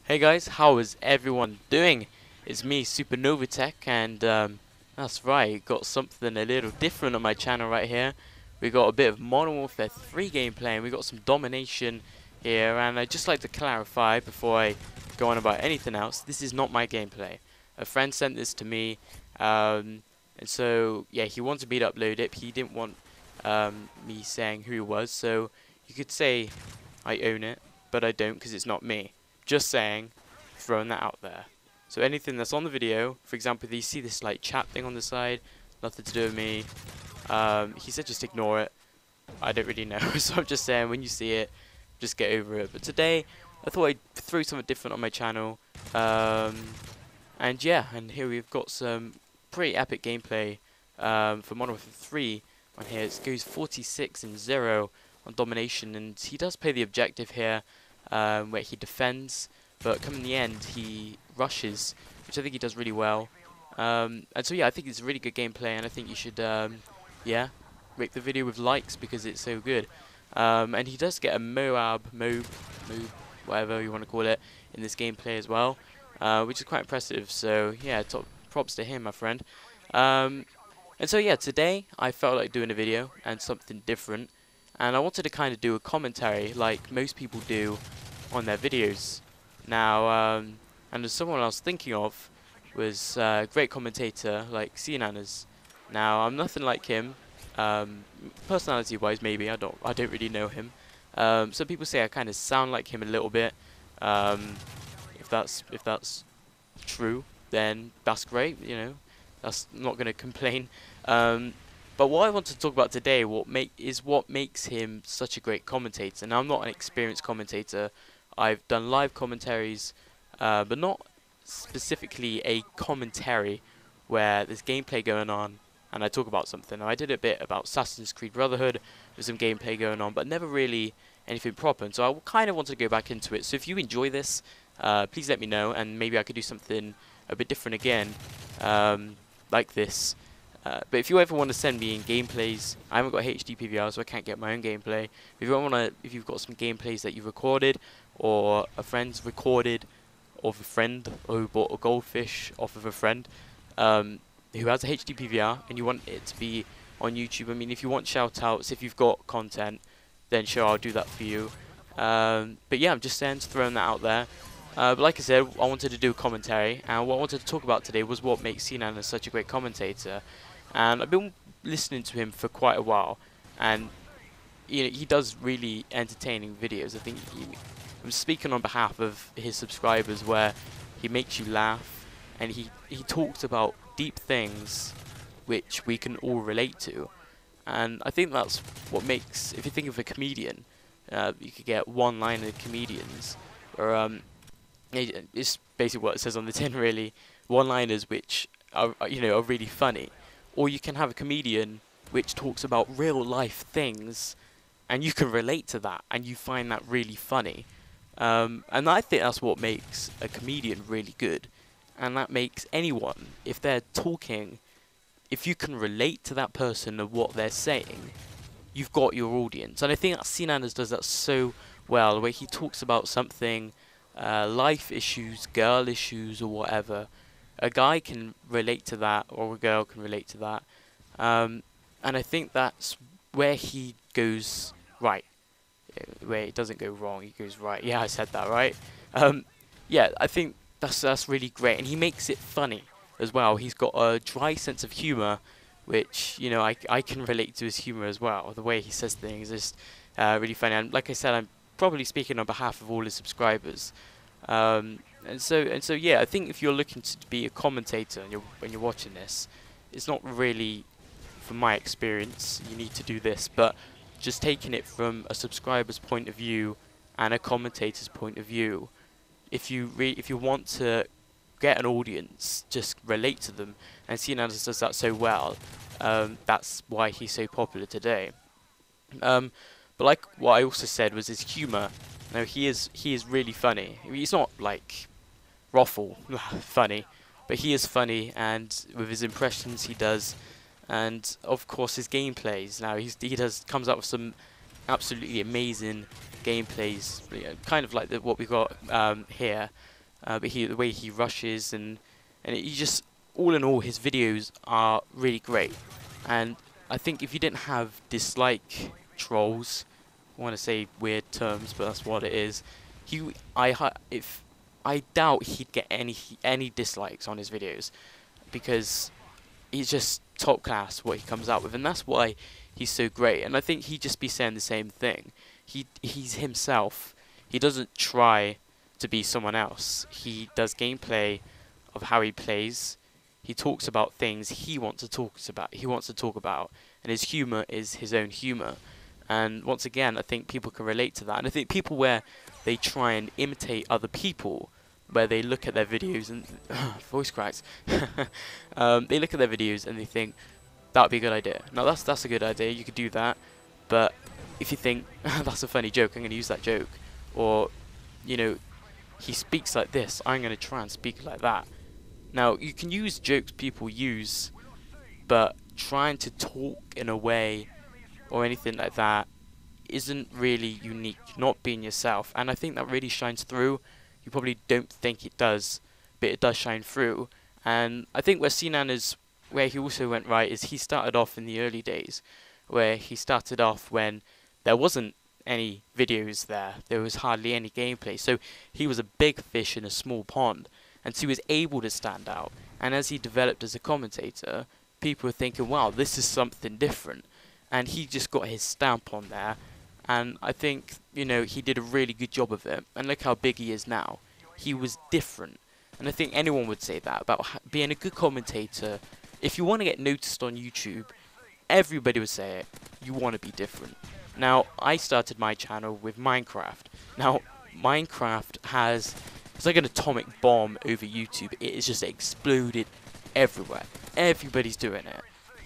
Hey guys, how is everyone doing? It's me, Supernovatech, and that's right, got something a little different on my channel right here. We got a bit of Modern Warfare 3 gameplay, and we got some Domination here, and I'd just like to clarify before I go on about anything else, this is not my gameplay. A friend sent this to me, and so, yeah, he wanted me to upload it, he didn't want me saying who he was, so you could say I own it, but I don't because it's not me. Just saying, throwing that out there. So anything that's on the video, for example, you see this like chat thing on the side, nothing to do with me. He said just ignore it. I don't really know, so I'm just saying when you see it, just get over it. But today, I thought I'd throw something different on my channel. And yeah, and here we've got some pretty epic gameplay for Modern Warfare 3 on here. It goes 46-0 on Domination, and he does play the objective here. Where he defends, but come in the end he rushes, which I think he does really well. And so yeah, I think it's a really good gameplay, and I think you should yeah, rate the video with likes because it's so good. And he does get a Moab, whatever you want to call it, in this gameplay as well, which is quite impressive. So yeah, top props to him, my friend. And so yeah, today I felt like doing a video and something different. And I wanted to kind of do a commentary like most people do on their videos. Now, and there's someone I was thinking of was a great commentator like Seananners. Now, I'm nothing like him, personality-wise maybe. I don't really know him. Some people say I kind of sound like him a little bit. If that's true, then that's great. You know, that's not gonna complain. But what I want to talk about today, what makes him such a great commentator. Now, I'm not an experienced commentator. I've done live commentaries, but not specifically a commentary where there's gameplay going on and I talk about something. Now, I did a bit about Assassin's Creed Brotherhood with some gameplay going on, but never really anything proper. And so I kind of want to go back into it. So if you enjoy this, please let me know, and maybe I could do something a bit different again, like this. But if you ever want to send me in gameplays, I haven't got HD PVR, so I can't get my own gameplay. If you've got some gameplays that you've recorded, or a friend's recorded of a friend, or who bought a goldfish off of a friend, who has a HD PVR, and you want it to be on YouTube. I mean, if you want shout-outs, if you've got content, then sure, I'll do that for you. But yeah, I'm just saying, throwing that out there. But like I said, I wanted to do a commentary, and what I wanted to talk about today was what makes Seananners such a great commentator. And I've been listening to him for quite a while, and you know, he does really entertaining videos. I think I'm speaking on behalf of his subscribers, where he makes you laugh, and he talks about deep things which we can all relate to. And I think that's what makes, if you think of a comedian, you could get one-liner comedians, or it's basically what it says on the tin, really, one-liners which are really funny. Or you can have a comedian which talks about real life things, and you can relate to that, and you find that really funny. And I think that's what makes a comedian really good. And that makes anyone, if they're talking, if you can relate to that person and what they're saying, you've got your audience. And I think that Seananners does that so well, where he talks about something, life issues, girl issues, or whatever. A guy can relate to that, or a girl can relate to that, and I think that's where he goes right, where it doesn't go wrong. He goes right. Yeah, I said that right. Yeah, I think that's really great, and he makes it funny as well. He's got a dry sense of humor, which I can relate to his humor as well. The way he says things is really funny, and like I said, I'm probably speaking on behalf of all his subscribers. And so yeah, I think if you're looking to be a commentator and when you're watching this, it's not really, from my experience, you need to do this, but just taking it from a subscriber's point of view and a commentator's point of view, if you want to get an audience, just relate to them, and Seananners does that so well. That's why he's so popular today. But like what I also said was his humor. No, he is really funny. I mean, he's not like Ruffle funny, but he is funny, and with his impressions he does, and of course his gameplays. Now he comes up with some absolutely amazing gameplays, kind of like what we got here. but the way he rushes and he just, all in all, his videos are really great. And I think if you didn't have dislike trolls, I want to say weird terms, but that's what it is. If I doubt he'd get any dislikes on his videos, because he's just top class what he comes out with, and that's why he's so great. And I think he'd just be saying the same thing. He's himself. He doesn't try to be someone else. He does gameplay of how he plays. He talks about things he wants to talk about, and his humor is his own humor. And once again, I think people can relate to that. And I think people where they try and imitate other people, where they look at their videos and voice cracks. They look at their videos and they think that would be a good idea. Now that's a good idea. You could do that, but if you think that's a funny joke, I'm going to use that joke, or you know, he speaks like this, I'm going to try and speak like that. Now you can use jokes people use, but trying to talk in a way or anything like that isn't really unique, not being yourself. And I think that really shines through. You probably don't think it does, but it does shine through. And I think where Seananners, where he also went right, is he started off in the early days, where he started off when there wasn't any videos there was hardly any gameplay, so he was a big fish in a small pond, and so he was able to stand out. And as he developed as a commentator, people were thinking, wow, this is something different, and he just got his stamp on there. And I think, you know, he did a really good job of it. And look how big he is now. He was different. And I think anyone would say that about being a good commentator. If you want to get noticed on YouTube, everybody would say it. You want to be different. Now, I started my channel with Minecraft. Now, Minecraft it's like an atomic bomb over YouTube. It is just exploded everywhere. Everybody's doing it.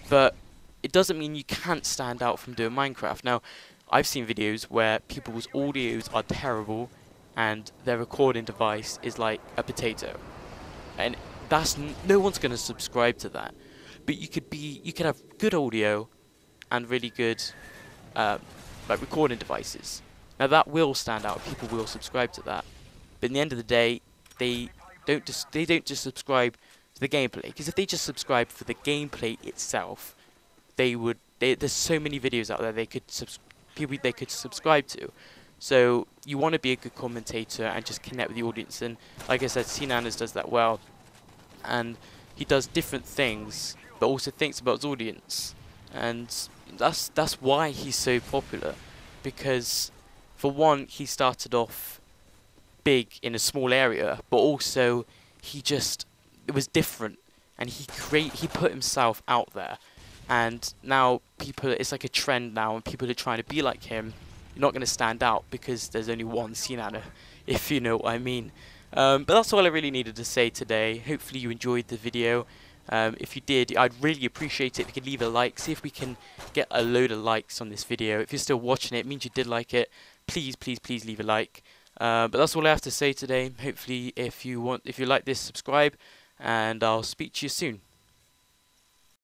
But it doesn't mean you can't stand out from doing Minecraft. Now, I've seen videos where people's audios are terrible and their recording device is like a potato, and no one's going to subscribe to that. But you could have good audio and really good like recording devices. Now that will stand out. People will subscribe to that. But in the end of the day, they don't just subscribe to the gameplay, because if they just subscribe for the gameplay itself, there's so many videos out there they could subscribe to. So you want to be a good commentator and just connect with the audience. And like I said, Seananners does that well, and he does different things, but also thinks about his audience. And that's why he's so popular, because for one, he started off big in a small area, but also it was different, and he put himself out there. And now it's like a trend now, and people are trying to be like him. You're not going to stand out because there's only one Seananner, if you know what I mean. But that's all I really needed to say today. Hopefully you enjoyed the video. If you did, I'd really appreciate it if you could leave a like. See if we can get a load of likes on this video. If you're still watching it means you did like it. Please, please, please leave a like. But that's all I have to say today. Hopefully if you like this, subscribe, and I'll speak to you soon.